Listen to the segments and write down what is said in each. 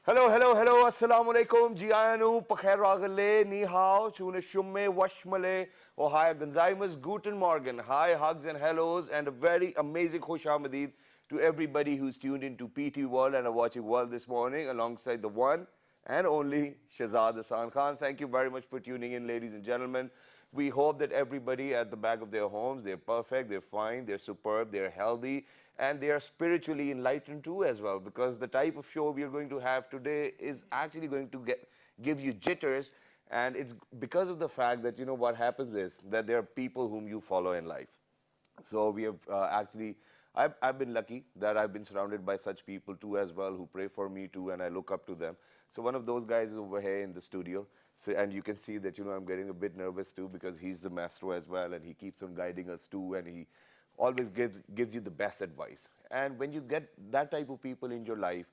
Hello, hello, hello. Assalamu alaikum. Jianu, pakhair ragale, ni hao, chune shumme, washmale, ohaya gonzaimas, guten morgen. Hi, hugs and hellos, and a very amazing khush ahmadid to everybody who's tuned into PT World and are watching World this morning alongside the one and only Shahzad Hassan Khan. Thank you very much for tuning in, ladies and gentlemen. We hope that everybody at the back of their homes, they're perfect, they're fine, they're superb, they're healthy, and they are spiritually enlightened too as well, because the type of show we are going to have today is actually going to give you jitters, and it's because of the fact that, you know, what happens is that there are people whom you follow in life. So we have I've been lucky that I've been surrounded by such people too as well, who pray for me too, and I look up to them. So one of those guys is over here in the studio. So, and you can see that, you know, I'm getting a bit nervous too, because he's the maestro as well, and he keeps on guiding us too, and he always gives you the best advice. And when you get that type of people in your life,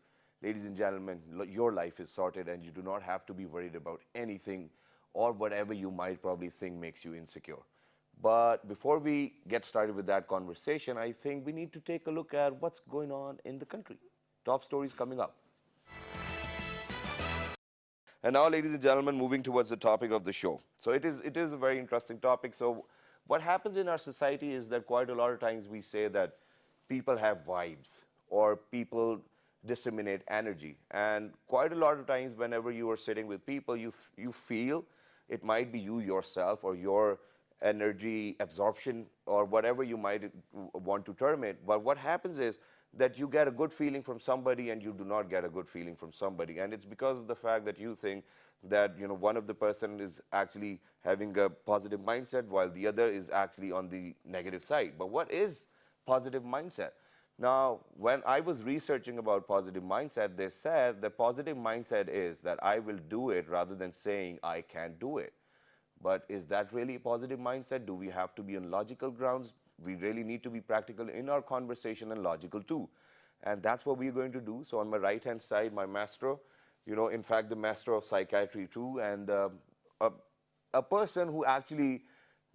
ladies and gentlemen, your life is sorted, and you do not have to be worried about anything or whatever you might probably think makes you insecure. But before we get started with that conversation, I think we need to take a look at what's going on in the country. Top stories coming up. And now, ladies and gentlemen, moving towards the topic of the show. So it is a very interesting topic. So what happens in our society is that quite a lot of times we say that people have vibes or people disseminate energy. And quite a lot of times whenever you are sitting with people, you feel it might be you yourself or your energy absorption or whatever you might want to term it. But what happens is that you get a good feeling from somebody and you do not get a good feeling from somebody. And it's because of the fact that you think that, you know, one of the person is actually having a positive mindset while the other is actually on the negative side. But what is positive mindset? Now, when I was researching about positive mindset, they said the positive mindset is that I will do it rather than saying I can't do it. But is that really a positive mindset? Do we have to be on logical grounds? We really need to be practical in our conversation and logical too. And that's what we're going to do. So on my right-hand side, my maestro, you know, in fact, the master of psychiatry too, and a person who actually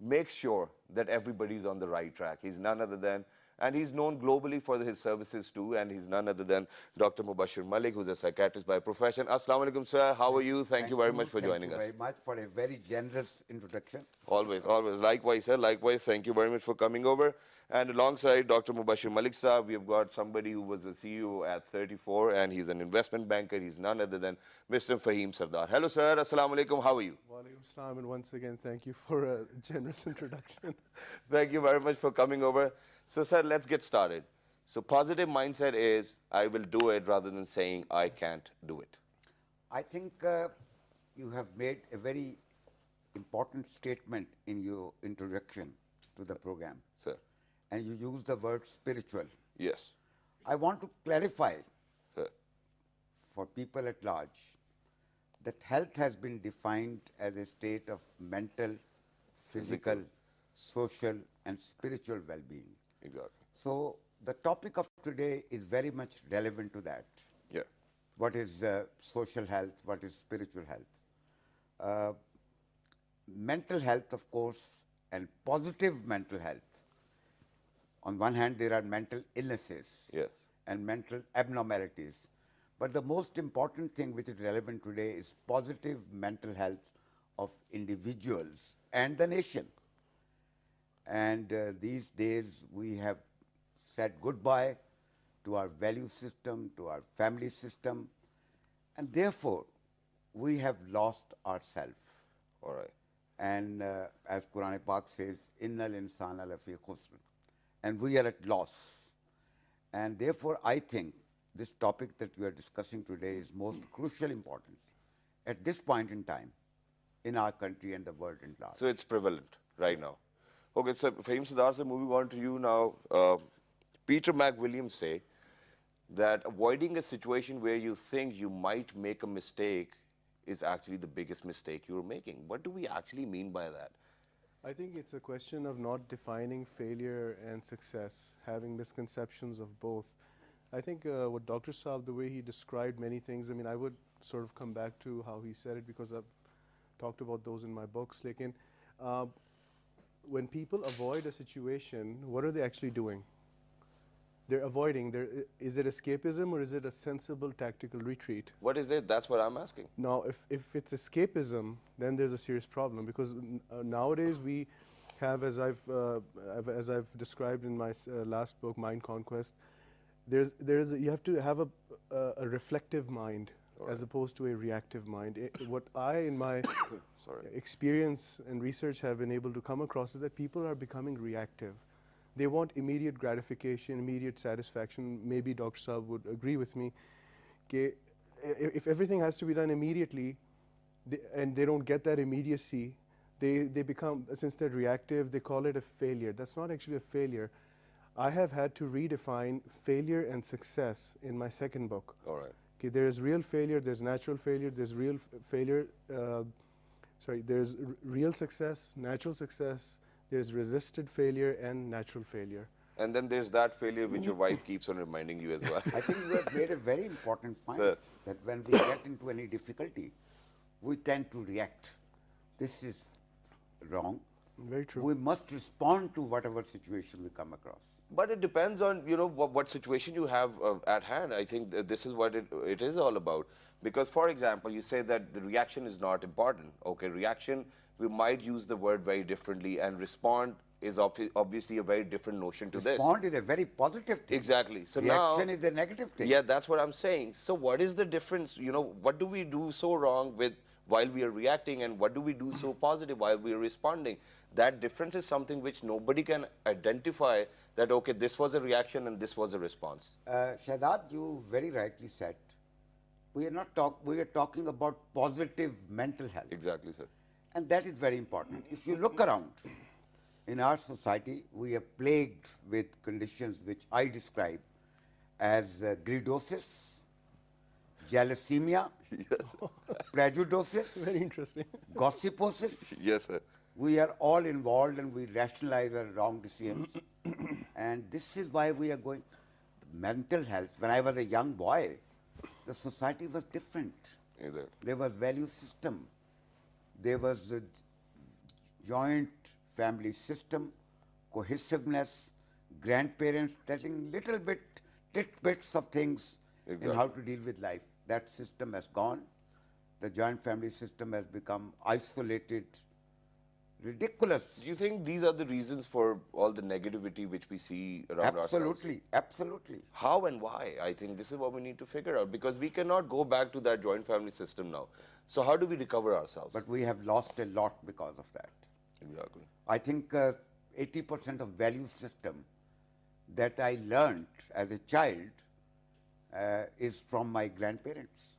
makes sure that everybody's on the right track. He's none other than, and he's known globally for his services too, and he's none other than Dr. Mubbasher Malik, who's a psychiatrist by profession. Assalamu alaikum, sir. How are you? Thank you very much for joining us. Thank you very much for a very generous introduction. Always, always. Likewise, sir. Likewise, thank you very much for coming over. And alongside Dr. Mubbasher Malik sir, we have got somebody who was a CEO at 34, and he's an investment banker. He's none other than Mr. Faheem Sardar. Hello, sir. Assalamu alaikum. How are you? Walaikum salam, and once again, thank you for a generous introduction. Thank you very much for coming over. So, sir, let's get started. So, positive mindset is I will do it rather than saying I can't do it. I think you have made a very important statement in your introduction to the program. Sir. And you use the word spiritual. Yes. I want to clarify, Sir. for people at large, that health has been defined as a state of mental, physical, social, and spiritual well-being. Exactly. So the topic of today is very much relevant to that. Yeah. What is social health? What is spiritual health? Mental health, of course, and positive mental health. On one hand, there are mental illnesses Yes. and mental abnormalities. But the most important thing which is relevant today is positive mental health of individuals and the nation. And these days, we have said goodbye to our value system, to our family system, and therefore, we have lost ourselves. All right. And as Quran Pak says, Innal insana lafi khusr. And we are at loss. And therefore, I think this topic that we are discussing today is most crucial importance at this point in time in our country and the world at large. So it's prevalent right now. Okay, so Faheem Sardar, sir, moving on to you now. Peter McWilliams say that avoiding a situation where you think you might make a mistake is actually the biggest mistake you're making. What do we actually mean by that? I think it's a question of not defining failure and success, having misconceptions of both. I think what Dr. Saab, the way he described many things, I mean, I would sort of come back to how he said it because I've talked about those in my books. Like when people avoid a situation, what are they actually doing? They're avoiding. Is it escapism or is it a sensible tactical retreat? What is it? That's what I'm asking. Now, if it's escapism, then there's a serious problem because nowadays we have, as I've described in my last book, Mind Conquest, you have to have a reflective mind as opposed to a reactive mind. What I, in my experience and research, have been able to come across is that people are becoming reactive. They want immediate gratification, immediate satisfaction. Maybe Dr. Saab would agree with me. If everything has to be done immediately, and they don't get that immediacy, they become, since they're reactive, they call it a failure. That's not actually a failure. I have had to redefine failure and success in my second book. All right. Okay, there's real failure, there's natural failure, there's real failure, there's real success, natural success, there's resisted failure and natural failure. And then there's that failure which your wife keeps on reminding you as well. I think you have made a very important point, that when we get into any difficulty, we tend to react. This is wrong. Very true. We must respond to whatever situation we come across. But it depends on, you know, what situation you have at hand. I think this is what it is all about. Because, for example, you say that the reaction is not important. Okay, reaction, we might use the word very differently, and respond is obviously a very different notion to this. Respond is a very positive thing. Exactly. So reaction now, is a negative thing. yeah, that's what I'm saying. So what is the difference? You know, what do we do so wrong with while we are reacting, and what do we do so positive while we are responding? That difference is something which nobody can identify that, okay, this was a reaction and this was a response. Shahzad, you very rightly said, we are talking about positive mental health. Exactly, sir. And that is very important. If you look around, in our society, we are plagued with conditions which I describe as gridosis, jealousy, Yes. prejudices, Very interesting. gossiposis. Yes, sir. We are all involved and we rationalize our wrong decisions. And this is why we are going. Mental health, when I was a young boy, the society was different. Exactly. There was value system. There was a joint family system, cohesiveness, grandparents telling little bit, tidbits of things in how to deal with life. That system has gone. The joint family system has become isolated, ridiculous. Do you think these are the reasons for all the negativity which we see around ourselves? Absolutely, absolutely. How and why? I think this is what we need to figure out, because we cannot go back to that joint family system now. So how do we recover ourselves? But we have lost a lot because of that. Exactly. I think 80% of value system that I learned as a child is from my grandparents.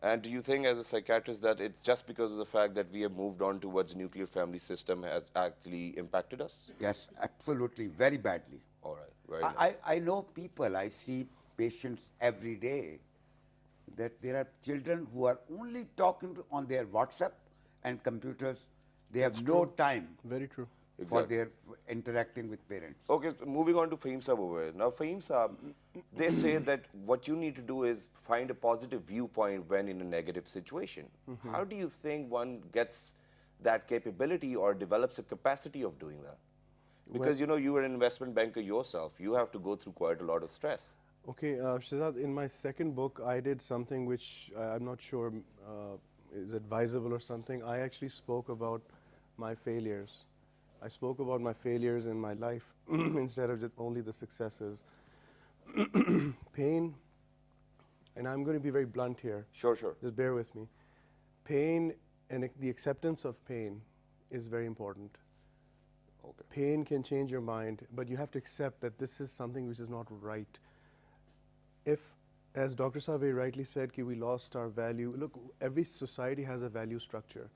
And do you think, as a psychiatrist, that it's just because of the fact that we have moved on towards nuclear family system has actually impacted us? Yes, absolutely, very badly. All right, very nice. I know people, I see patients every day, that there are children who are only talking on their WhatsApp and computers. They have no time Very true. for their interacting with parents. Okay, so moving on to Faheem Saab over here. Now, Faheem Saab, they say that what you need to do is find a positive viewpoint when in a negative situation. How do you think one gets that capability or develops a capacity of doing that? Because, you know, you are an investment banker yourself. You have to go through quite a lot of stress. Okay, Shahzad, in my second book, I did something which I'm not sure is advisable or something. I actually spoke about my failures. I spoke about my failures in my life instead of just only the successes. Pain, and I'm going to be very blunt here. Sure, sure. Just bear with me. Pain and the acceptance of pain is very important. Okay. Pain can change your mind, but you have to accept that this is something which is not right. If, as Dr. Saab rightly said, we lost our value. Look, every society has a value structure.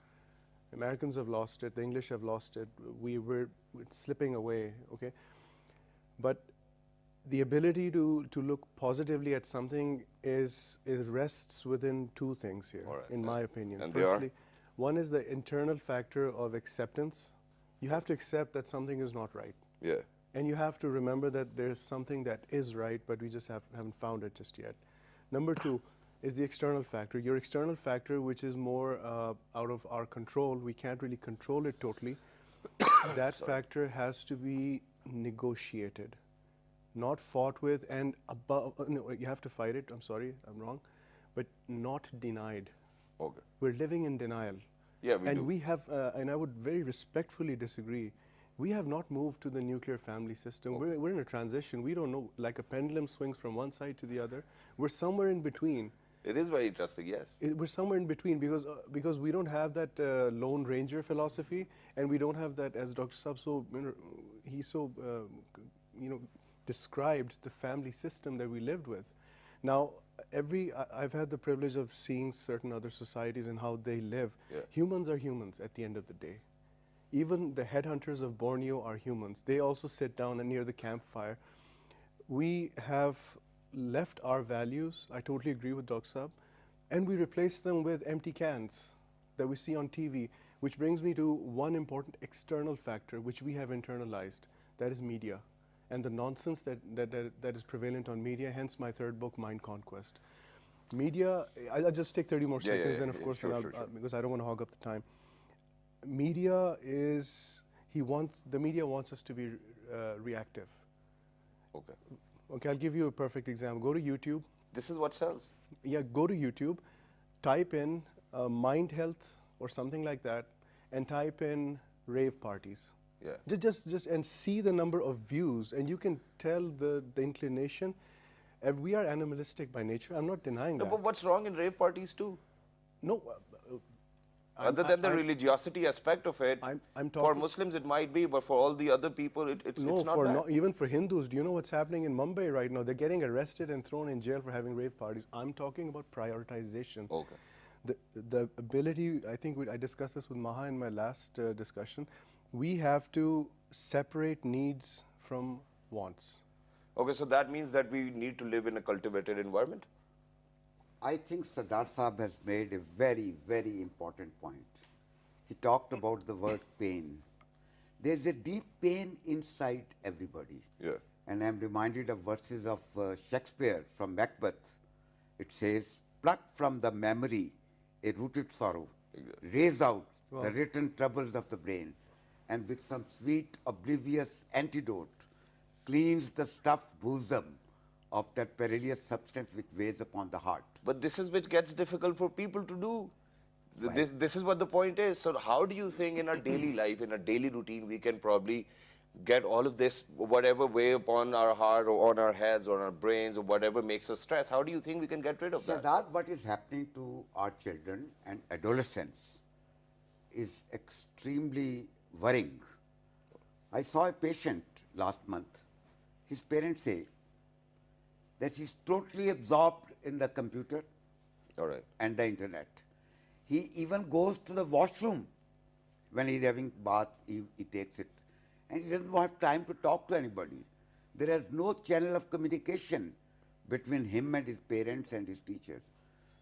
Americans have lost it, the English have lost it, it's slipping away, okay? But the ability to look positively at something rests within two things here, in my opinion. And Firstly, one is the internal factor of acceptance. You have to accept that something is not right. Yeah. And you have to remember that there's something that is right, but we just haven't found it just yet. Number two is the external factor. Your external factor, which is more out of our control, we can't really control it totally. That factor has to be negotiated. not fought with, and above, no, you have to fight it, I'm sorry, I'm wrong, but not denied. Okay. We're living in denial. Yeah, we And do. we have, and I would very respectfully disagree, we have not moved to the nuclear family system. We're in a transition. We don't know, like a pendulum swings from one side to the other. We're somewhere in between. It is very interesting, yes. We're somewhere in between because we don't have that Lone Ranger philosophy, and we don't have that, as Dr. Saab described the family system that we lived with. Now, I've had the privilege of seeing certain other societies and how they live. Yeah. Humans are humans at the end of the day. Even the headhunters of Borneo are humans. They also sit down and near the campfire. We have left our values, I totally agree with Dr. Saab, and we replace them with empty cans that we see on TV, which brings me to one important external factor which we have internalized, that is media, and the nonsense that is prevalent on media, hence my third book, Mind Conquest. Media, I'll just take 30 more seconds, then of course, sure. because I don't want to hog up the time. Media is, the media wants us to be reactive. Okay. Okay, I'll give you a perfect example. Go to YouTube. This is what sells. Yeah, go to YouTube, type in mind health or something like that, and type in rave parties. Yeah. Just and see the number of views, and you can tell the inclination. We are animalistic by nature. I'm not denying No, that. but what's wrong in rave parties too? No. Other than the religiosity aspect of it, I'm for talking- Muslims it might be, but for all the other people, it's not bad. Even for Hindus, do you know what's happening in Mumbai right now? They're getting arrested and thrown in jail for having rave parties. I'm talking about prioritization. Okay. The ability, I think I discussed this with Maha in my last discussion, we have to separate needs from wants. Okay, so that means that we need to live in a cultivated environment? I think Sardar Saab has made a very, very important point. He talked about the word pain. There's a deep pain inside everybody. Yeah. And I'm reminded of verses of Shakespeare from Macbeth. It says, pluck from the memory a rooted sorrow, raise out the written troubles of the brain, and with some sweet, oblivious antidote, cleans the stuffed bosom of that perilous substance which weighs upon the heart. But this is which gets difficult for people to do. This is what the point is. So how do you think in our daily life, in our daily routine, we can probably get all of this, whatever weigh upon our heart or on our heads or on our brains or whatever makes us stress, how do you think we can get rid of that? Shahzad, what is happening to our children and adolescents is extremely worrying. I saw a patient last month. His parents say that he's totally absorbed in the computer All right. and the internet. He even goes to the washroom when he's having bath, he takes it. And he doesn't have time to talk to anybody. There is no channel of communication between him and his parents and his teachers.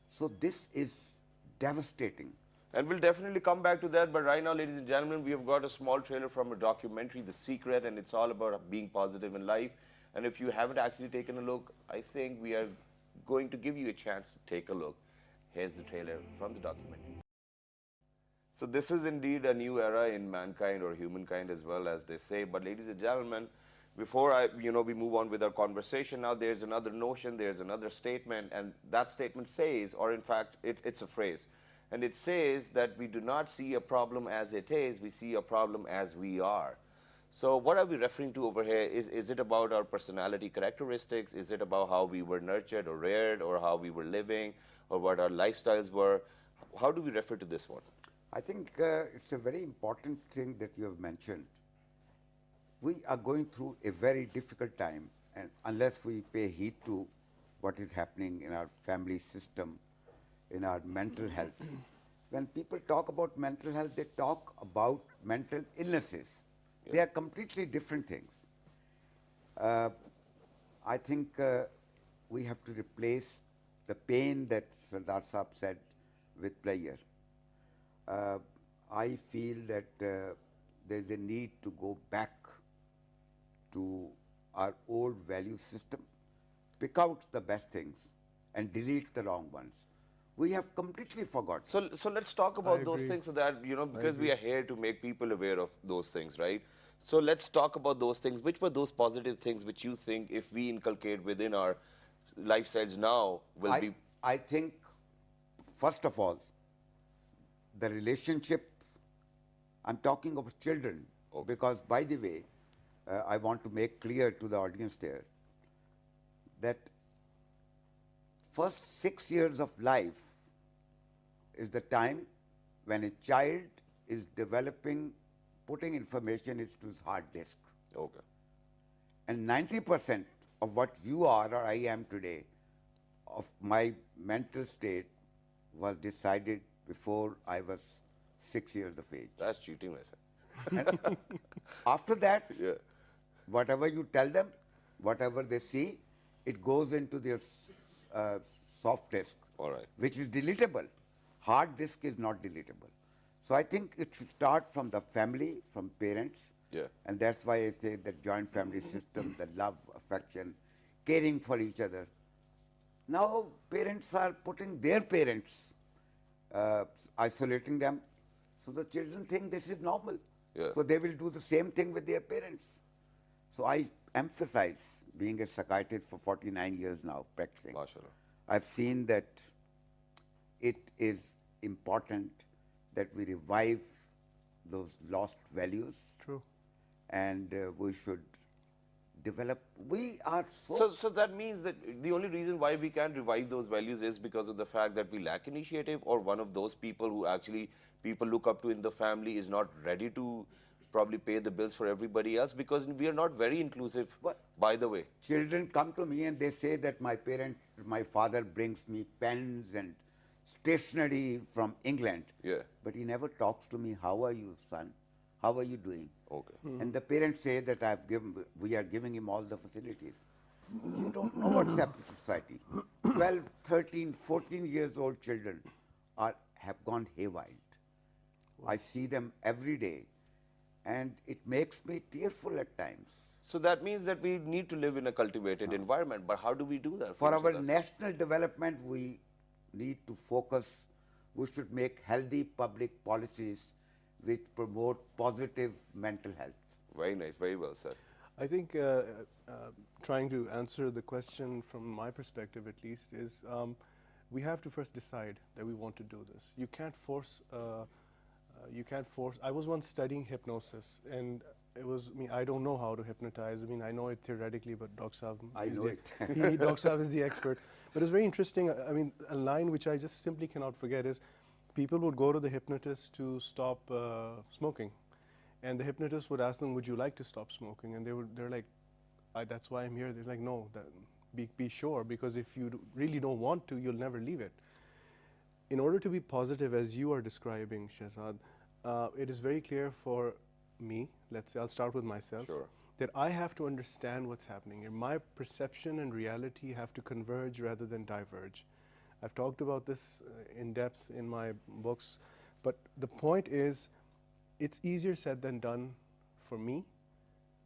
So this is devastating. And we'll definitely come back to that, but right now, ladies and gentlemen, we have got a small trailer from a documentary, The Secret, and it's all about being positive in life. And if you haven't actually taken a look, I think we are going to give you a chance to take a look. Here's the trailer from the documentary. So this is indeed a new era in mankind or humankind as well, as they say. But ladies and gentlemen, before we move on with our conversation now, there's another notion, there's another statement, and that statement says, or in fact, it's a phrase. And it says that we do not see a problem as it is, we see a problem as we are. So what are we referring to over here? Is it about our personality characteristics? Is it about how we were nurtured or reared, or how we were living, or what our lifestyles were? How do we refer to this one? I think it's a very important thing that you have mentioned. We are going through a very difficult time, and unless we pay heed to what is happening in our family system, in our mental health. When people talk about mental health, they talk about mental illnesses. They are completely different things. I think we have to replace the pain that Sardar Saab said with pleasure. I feel that there is a need to go back to our old value system, pick out the best things and delete the wrong ones. We have completely forgotten. So let's talk about those agree. things so that, because we are here to make people aware of those things, right? So let's talk about those things. Which were those positive things which you think, if we inculcate within our lifestyles now, will be? I think, first of all, the relationship, I'm talking of children, because by the way, I want to make clear to the audience there that first 6 years of life is the time when a child is developing, putting information into his hard disk. Okay. And 90% of what you are or I am today, of my mental state, was decided before I was 6 years of age. That's cheating, I said. And after that, Yeah. whatever you tell them, whatever they see, it goes into their soft disk, All right. which is deletable. Hard disk is not deletable. So I think it should start from the family, from parents. Yeah. And that's why I say that joint family system, the love, affection, caring for each other. Now parents are putting their parents, isolating them. So the children think this is normal. Yeah. So they will do the same thing with their parents. So I emphasize, being a psychiatrist for 49 years now, practicing, MashaAllah. I've seen that it is important that we revive those lost values. True. And we should develop. We are So that means that the only reason why we can't revive those values is because of the fact that we lack initiative, or one of those people who actually people look up to in the family is not ready to probably pay the bills for everybody else, because we are not very inclusive, What? by the way. Children come to me and they say that my father brings me pens and stationery from England. Yeah. But he never talks to me, how are you, son? How are you doing? Okay. And the parents say that we are giving him all the facilities. You don't know what's happened to society. 12, 13, 14 years old children have gone haywire. I see them every day, and it makes me tearful at times. So that means that we need to live in a cultivated environment. But how do we do that? For our national development, we need to focus. We should make healthy public policies which promote positive mental health. Very nice, very well said. I think trying to answer the question from my perspective, at least, is we have to first decide that we want to do this. You can't force. I was once studying hypnosis, and it was. I mean, I don't know how to hypnotize. I mean, I know it theoretically, but Dr. Saab I know it. Dr. Saab is the expert. But it's very interesting. I mean, a line which I just simply cannot forget is, people would go to the hypnotist to stop smoking. And the hypnotist would ask them, would you like to stop smoking? And they're like, that's why I'm here. They're like, no, be sure, because if you really don't want to, you'll never leave it. In order to be positive, as you are describing, Shahzad, it is very clear for me, let's say, I'll start with myself, Sure. that I have to understand what's happening. And my perception and reality have to converge rather than diverge. I've talked about this in depth in my books, but the point is, it's easier said than done for me,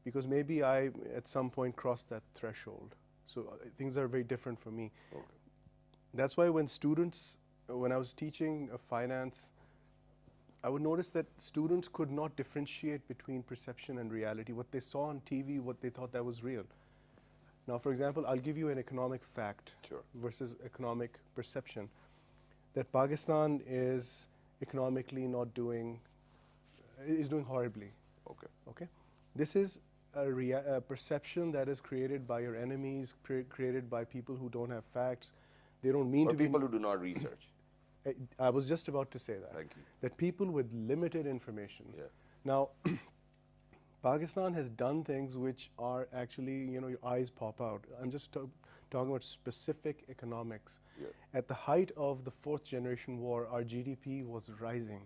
because maybe I at some point crossed that threshold. So things are very different for me. Okay. That's why when I was teaching finance, I would notice that students could not differentiate between perception and reality. What they saw on TV, what they thought that was real. Now, for example, I'll give you an economic fact Sure. versus economic perception. That Pakistan is economically is doing horribly. Okay. Okay, this is a perception that is created by your enemies, created by people who don't have facts. They don't mean Or to be. people who do not research. I was just about to say that. Thank you. That people with limited information. Yeah. Now, Pakistan has done things which are actually, your eyes pop out. I'm just talking about specific economics. Yeah. At the height of the fourth generation war, our GDP was rising.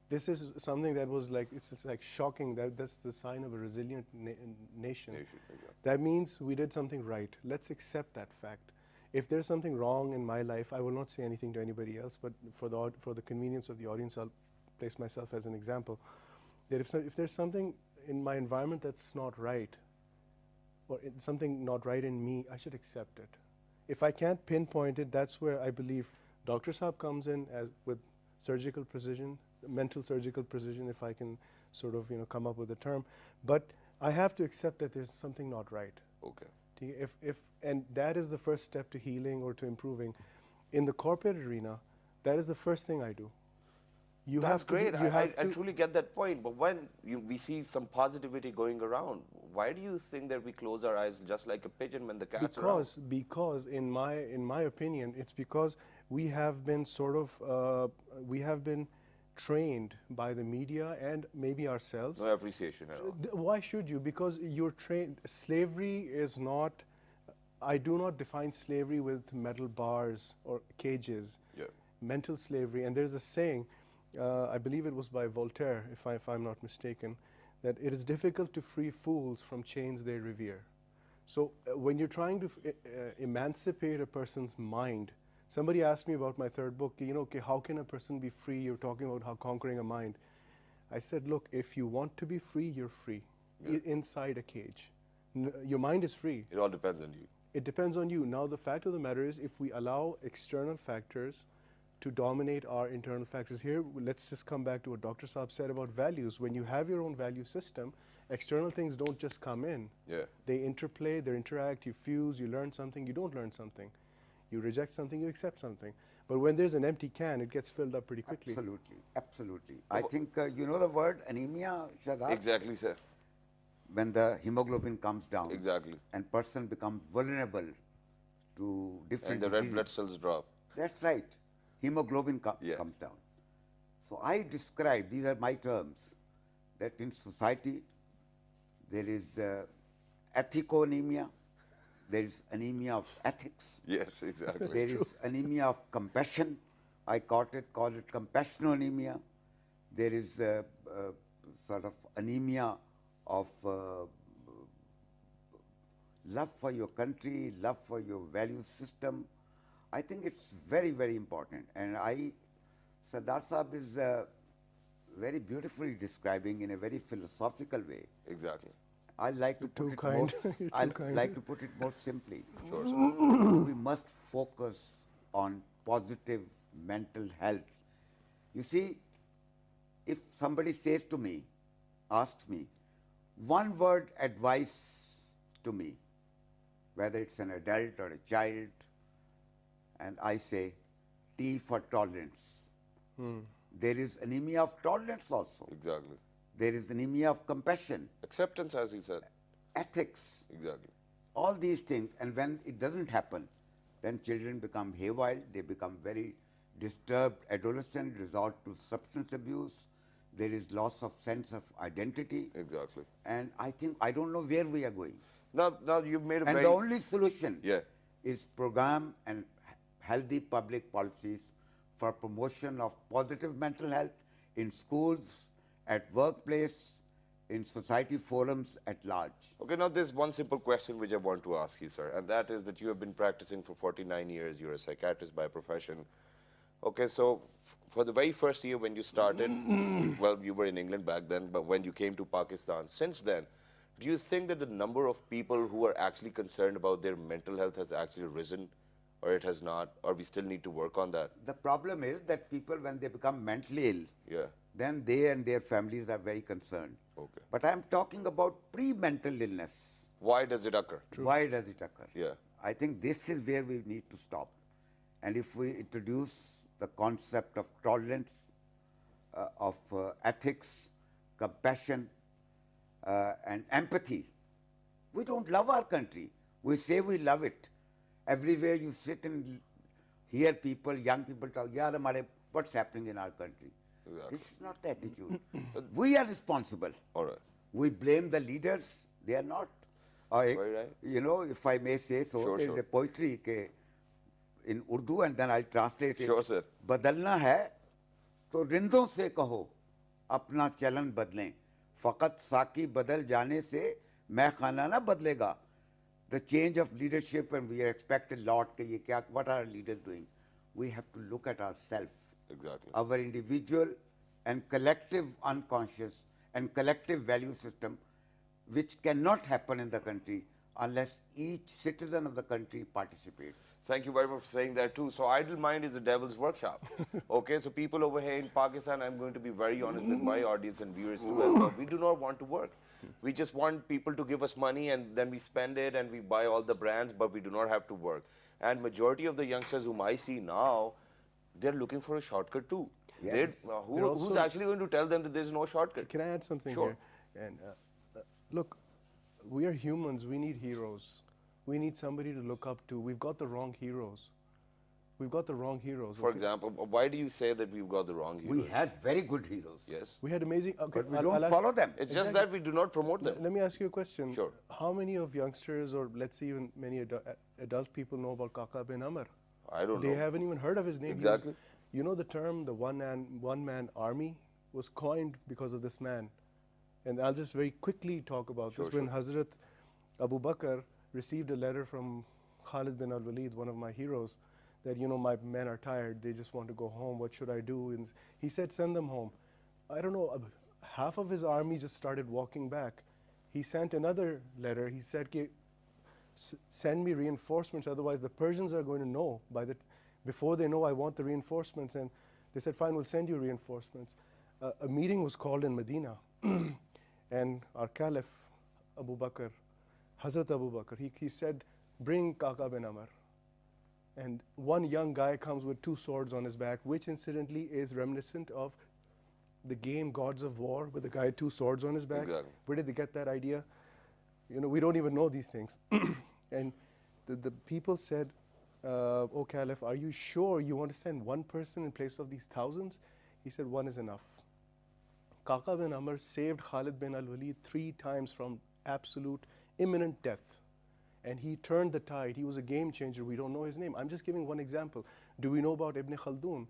This is something that was like, it's like shocking. That's the sign of a resilient nation. Exactly. That means we did something right. Let's accept that fact. If there's something wrong in my life, I will not say anything to anybody else, but for the convenience of the audience, I'll place myself as an example. That if there's something in my environment that's not right, or something not right in me, I should accept it. If I can't pinpoint it, that's where I believe Dr. Saab comes in with surgical precision, mental surgical precision, if I can sort of come up with a term. But I have to accept that there's something not right. Okay. And that is the first step to healing or to improving. In the corporate arena, that is the first thing I do. You That's have to great. I to truly get that point. But when we see some positivity going around, why do you think that we close our eyes just like a pigeon when the cat's around? because in my opinion, it's because we have been we have been trained by the media and maybe ourselves. No appreciation at all. Why should you? Because you're trained. Slavery is not. I do not define slavery with metal bars or cages. Yeah. Mental slavery. And there's a saying, I believe it was by Voltaire, if I'm not mistaken, that it is difficult to free fools from chains they revere. So when you're trying to emancipate a person's mind, somebody asked me about my third book, okay, how can a person be free? You're talking about how conquering a mind. I said, look, if you want to be free, you're free. Inside a cage. Your mind is free. It all depends on you. It depends on you. Now, the fact of the matter is, if we allow external factors to dominate our internal factors, here, let's just come back to what Dr. Saab said about values. When you have your own value system, external things don't just come in. Yeah. They interplay, they interact, you fuse, you learn something, you don't learn something. You reject something, you accept something. But when there's an empty can, it gets filled up pretty quickly. Absolutely, absolutely. I think you know the word anemia, Shahzad? Exactly, sir. When the hemoglobin comes down. Exactly. And person becomes vulnerable to different And the red diseases. blood cells drop. That's right. Hemoglobin Yes. comes down. So I describe, these are my terms, that in society there is ethico-anemia, there is anemia of ethics, Yes, exactly. there is anemia of compassion. I call it compassionanemia. There is sort of anemia of love for your country, love for your value system. I think it's very, very important. And Sardar Saab is very beautifully describing in a very philosophical way. Exactly. I like to put too it kind. more. You're I too kind. like to put it more simply. Sure, sir. We must focus on positive mental health. You see, if somebody says to me, asks me, one word advice to me, whether it's an adult or a child, and I say, T for tolerance. There is anemia of tolerance also. Exactly. There is anemia of compassion, Acceptance, as he said. ethics, Exactly. all these things. And when it doesn't happen, then children become haywire, they become very disturbed adolescent, resort to substance abuse. There is loss of sense of identity. Exactly. And I think, I don't know where we are going. Now you've made a And very... the only solution Yeah. is program and healthy public policies for promotion of positive mental health in schools, at workplace, in society forums at large. Okay, now there's one simple question which I want to ask you, sir, and that is that you have been practicing for 49 years. You're a psychiatrist by profession. Okay, so for the very first year when you started, well, you were in England back then, but when you came to Pakistan, since then, do you think that the number of people who are actually concerned about their mental health has actually risen, or it has not, or we still need to work on that? The problem is that people, when they become mentally ill, Yeah. then they and their families are very concerned. Okay. But I'm talking about pre-mental illness. Why does it occur? Why does it occur? Yeah. I think this is where we need to stop. And if we introduce the concept of tolerance, of ethics, compassion, and empathy, we don't love our country. We say we love it. Everywhere you sit and hear people, young people talk, yaar, hamare, what's happening in our country? Exactly. This is not the attitude. We are responsible. All right. We blame the leaders. They are not. Very right. You know, if I may say so, Sure, there is sure. a poetry in Urdu, and then I'll translate it. Sure, sir. बदलना है तो रिंदों से कहो अपना चलन बदलें फ़कत साकी बदल जाने से मैं खाना ना बदलेगा. The change of leadership, and we are expected a lot कि ये क्या, what are our leaders doing? We have to look at ourselves. Exactly. Our individual and collective unconscious and collective value system, which cannot happen in the country unless each citizen of the country participates. Thank you very much for saying that too. So idle mind is the devil's workshop. Okay, so people over here in Pakistan, I'm going to be very honest with my audience and viewers too as well. We do not want to work. We just want people to give us money and then we spend it and we buy all the brands, but we do not have to work. And majority of the youngsters whom I see now, they're looking for a shortcut too. Yes. Who's actually going to tell them that there's no shortcut? Can I add something Sure. here? And look, we are humans. We need heroes. We need somebody to look up to. We've got the wrong heroes. We've got the wrong heroes. For example, why do you say that we've got the wrong heroes? We had very good heroes. Yes. We had amazing. Okay, But we don't follow them. It's just that we do not promote them. Let me ask you a question. Sure. How many of youngsters, or let's say even many adult people, know about Kaka bin Amr? I don't They know. haven't even heard of his name. Exactly. You know the term, the one-man army, was coined because of this man. And I'll just very quickly talk about this. When Hazrat Abu Bakr received a letter from Khalid bin al-Walid, one of my heroes, that, you know, my men are tired, they just want to go home, what should I do? And he said, send them home. I don't know, half of his army just started walking back. He sent another letter. He said, send me reinforcements, otherwise the Persians are going to know before they know I want the reinforcements. And they said, fine, we'll send you reinforcements. A meeting was called in Medina, and our Caliph, Abu Bakr, Hazrat Abu Bakr, he said, bring Kaka bin Amr. And one young guy comes with 2 swords on his back, which incidentally is reminiscent of the game Gods of War, with the guy with 2 swords on his back. Exactly. Where did they get that idea? You know, we don't even know these things. And the people said, oh Caliph, are you sure you want to send one person in place of these thousands? He said, one is enough. Kaka bin Amr saved Khalid bin al-Walid 3 times from absolute imminent death. And he turned the tide. He was a game changer. We don't know his name. I'm just giving one example. Do we know about Ibn Khaldun?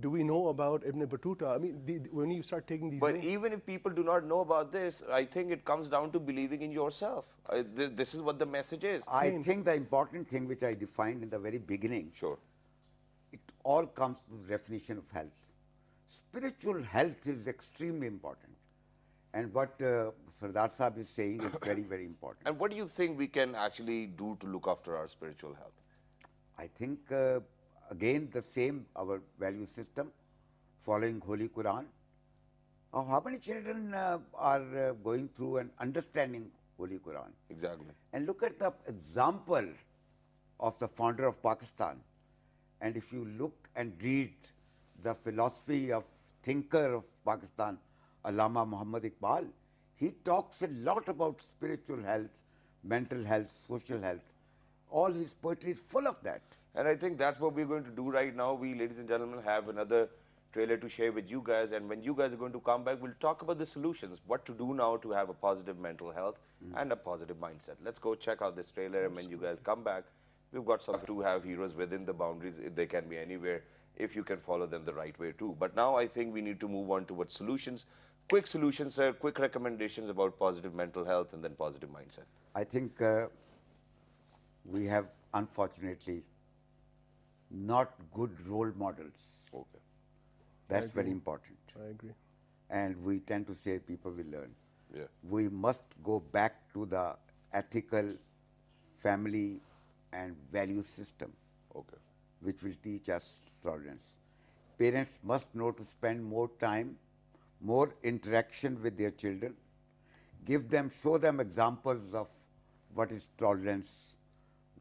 Do we know about Ibn Battuta? I mean, when you start taking these But names, even if people do not know about this, I think it comes down to believing in yourself. This is what the message is. I think the important thing which I defined in the very beginning, Sure. it all comes to the definition of health. Spiritual health is extremely important. And what Sardar Sahib is saying is very, very important. And what do you think we can actually do to look after our spiritual health? I think, again, the same, our value system, following Holy Quran. How many children are going through and understanding Holy Quran? Exactly. And look at the example of the founder of Pakistan. And if you look and read the philosophy of thinker of Pakistan, Allama Muhammad Iqbal, he talks a lot about spiritual health, mental health, social health. All his poetry is full of that. And I think that's what we're going to do right now. We, ladies and gentlemen, have another trailer to share with you guys. And when you guys are going to come back, we'll talk about the solutions, what to do now to have a positive mental health and a positive mindset. Let's go check out this trailer. And when you guys come back, we've got something to have heroes within the boundaries. They can be anywhere if you can follow them the right way too. But now I think we need to move on towards solutions. Quick solutions, sir, quick recommendations about positive mental health and then positive mindset. I think we have, unfortunately, not good role models. Okay. That's very important. I agree. And we tend to say people will learn. Yeah. We must go back to the ethical family and value system, Okay. which will teach us tolerance. Parents must know to spend more time, more interaction with their children, show them examples of what is tolerance,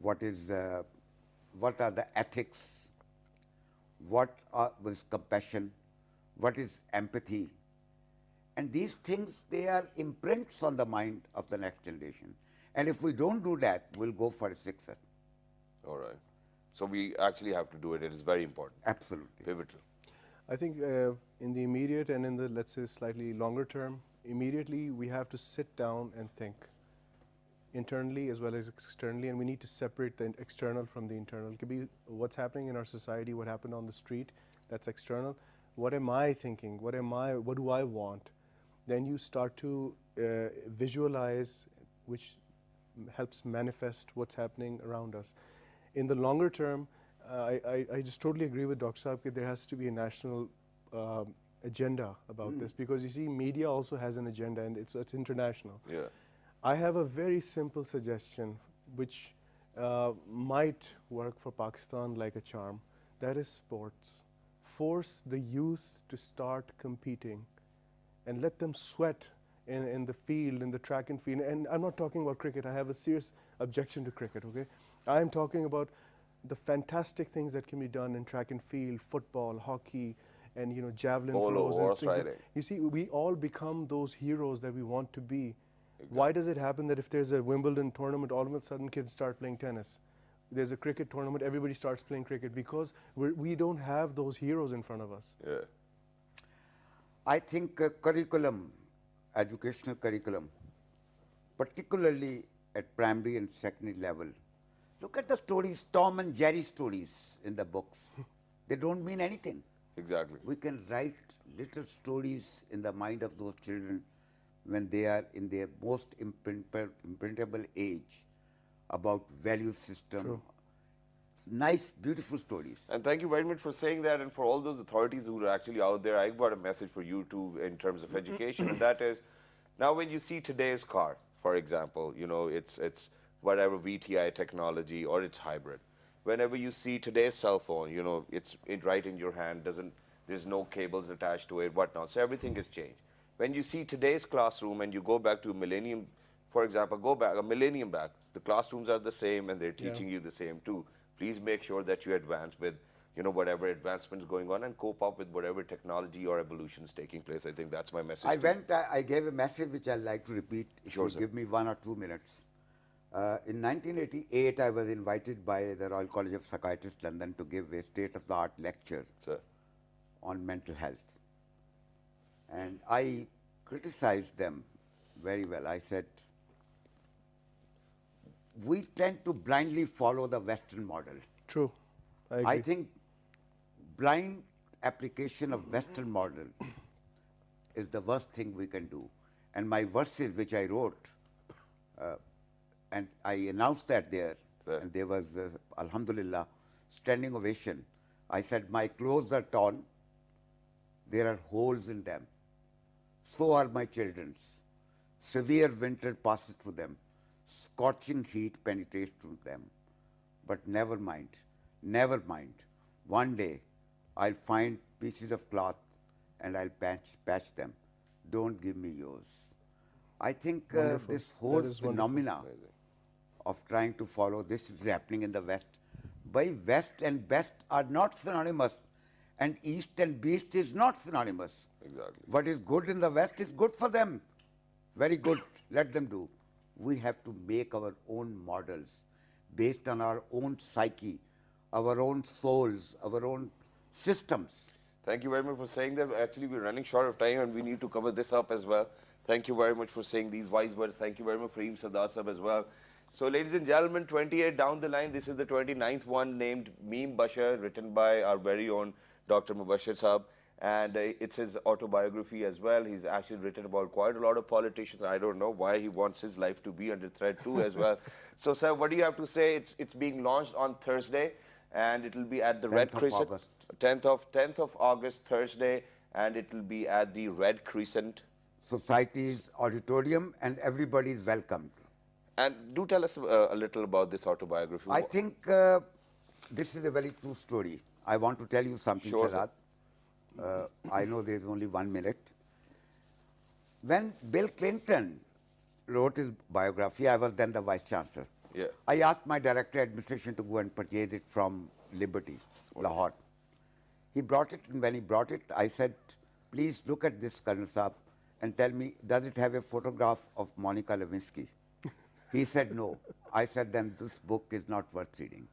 what are the ethics, what is compassion, what is empathy. And these things, they are imprints on the mind of the next generation. And if we don't do that, we'll go for a sixer. All right. So we actually have to do it. It is very important. Absolutely. Pivotal. I think in the immediate and in the, let's say, slightly longer term, immediately we have to sit down and think internally as well as externally, and we need to separate the external from the internal. It could be what's happening in our society, what happened on the street, that's external. What am I thinking? What do I want? Then you start to visualize, which helps manifest what's happening around us. In the longer term, I just totally agree with Dr. Saab that there has to be a national agenda about this, because you see, media also has an agenda, and it's international. Yeah. I have a very simple suggestion which might work for Pakistan like a charm. That is sports. Force the youth to start competing and let them sweat in the field, in the track and field. And I'm not talking about cricket. I have a serious objection to cricket, okay? I'm talking about the fantastic things that can be done in track and field, football, hockey, and javelin Polo, throws and horse things. riding. You see, we all become those heroes that we want to be. Why does it happen that if there's a Wimbledon tournament, all of a sudden kids start playing tennis? There's a cricket tournament, everybody starts playing cricket because we don't have those heroes in front of us. Yeah. I think curriculum, educational curriculum, particularly at primary and secondary level, look at the stories, Tom and Jerry stories in the books. They don't mean anything. Exactly. We can write little stories in the mind of those children when they are in their most imprintable age about value system. True. Nice, beautiful stories. And thank you very much for saying that. And for all those authorities who are actually out there, I've got a message for you too in terms of education. And that is, now when you see today's car, for example, it's whatever VTI technology or it's hybrid. Whenever you see today's cell phone, it's right in your hand, there's no cables attached to it, whatnot. So everything has changed. When you see today's classroom and you go back to a millennium, for example, go back a millennium back, the classrooms are the same and they're teaching you the same too. Please make sure that you advance with, whatever advancements going on and cope up with whatever technology or evolution is taking place. I think that's my message. I gave a message which I'd like to repeat if Sure, you sir. give me 1 or 2 minutes. In 1988, I was invited by the Royal College of Psychiatrists, London, to give a state-of-the-art lecture Sir. on mental health. And I criticized them very well. I said, we tend to blindly follow the Western model. True. I agree. I think blind application of Western model is the worst thing we can do. And my verses which I wrote, and I announced that there, and there was, alhamdulillah, standing ovation. I said, my clothes are torn, there are holes in them. So are my children's. Severe winter passes through them. Scorching heat penetrates through them. But never mind, never mind. One day, I'll find pieces of cloth and I'll patch them. Don't give me yours. I think this whole That is wonderful. phenomena of trying to follow this is happening in the West. By West and best are not synonymous, and East and beast is not synonymous. Exactly. What is good in the West is good for them. Very good. Let them do. We have to make our own models based on our own psyche, our own souls, our own systems. Thank you very much for saying that. Actually, we're running short of time and we need to cover this up as well. Thank you very much for saying these wise words. Thank you very much, Faheem Sardar Sahab, as well. So, ladies and gentlemen, 28 down the line, this is the 29th one named Mubbasher, written by our very own Dr. Mubbasher Sahab. And it's his autobiography as well. He's actually written about quite a lot of politicians. I don't know why he wants his life to be under threat too as well. So, sir, what do you have to say? It's being launched on Thursday, and it will be at the Red 10th of Crescent. August. 10th of August, Thursday, and it will be at the Red Crescent. Society's auditorium, and everybody is welcomed. And do tell us a little about this autobiography. I think this is a very true story. I want to tell you something, Sure, Shahzad. I know there is only 1 minute. When Bill Clinton wrote his biography, I was then the Vice Chancellor. Yeah. I asked my Director Administration to go and purchase it from Liberty, Lahore. He brought it, and when he brought it, I said, please look at this, Colonel Saab, and tell me, does it have a photograph of Monica Lewinsky? He said no. I said, then this book is not worth reading.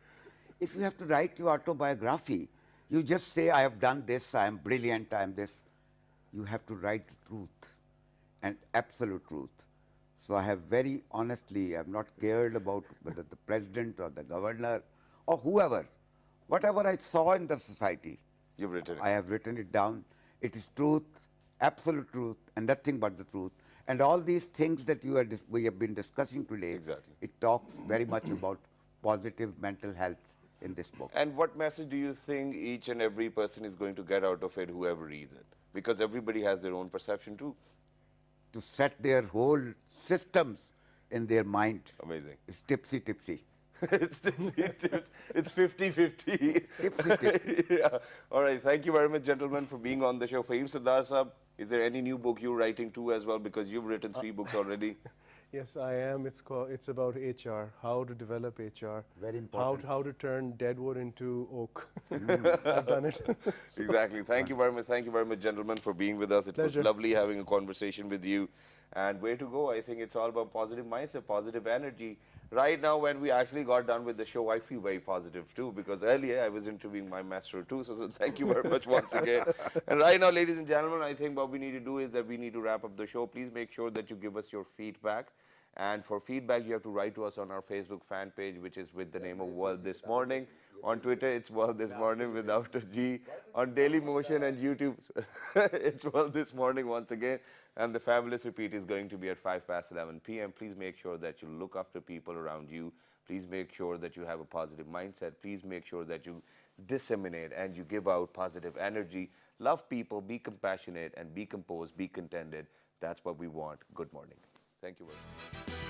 If you have to write your autobiography, you just say, I have done this, I am brilliant, I am this. You have to write the truth and absolute truth. So I have very honestly, I have not cared about whether the president or the governor or whoever, whatever I saw in the society, You've written it. I have written it down. It is truth, absolute truth, and nothing but the truth. And all these things that we have been discussing today, Exactly. it talks very much about positive mental health in this book. And what message do you think each and every person is going to get out of it, whoever reads it? Because everybody has their own perception too. To set their whole systems in their mind Amazing. is tipsy. it's 50-50. Tipsy. Yeah. All right. Thank you very much, gentlemen, for being on the show. Faheem Sardar Sahab, is there any new book you're writing too as well? Because you've written 3 books already. Yes, I am. It's about HR, how to develop HR, Very important. how to turn dead wood into oak. I've done it. Exactly. Thank you very much. Thank you very much, gentlemen, for being with us. It Pleasure. was lovely having a conversation with you. And where to go? I think it's all about positive mindset, positive energy. Right now, when we actually got done with the show, I feel very positive too, because earlier I was interviewing my master too. So thank you very much once again. And right now, ladies and gentlemen, I think what we need to do is that we need to wrap up the show. Please make sure that you give us your feedback. And for feedback, you have to write to us on our Facebook fan page, which is with the name of World This Morning. On Twitter, it's World This Morning without a G. On Daily Motion and YouTube, it's World This Morning once again. And the fabulous repeat is going to be at 11 p.m. Please make sure that you look after people around you. Please make sure that you have a positive mindset. Please make sure that you disseminate and you give out positive energy. Love people, be compassionate, and be composed, be contented. That's what we want. Good morning. Thank you very much.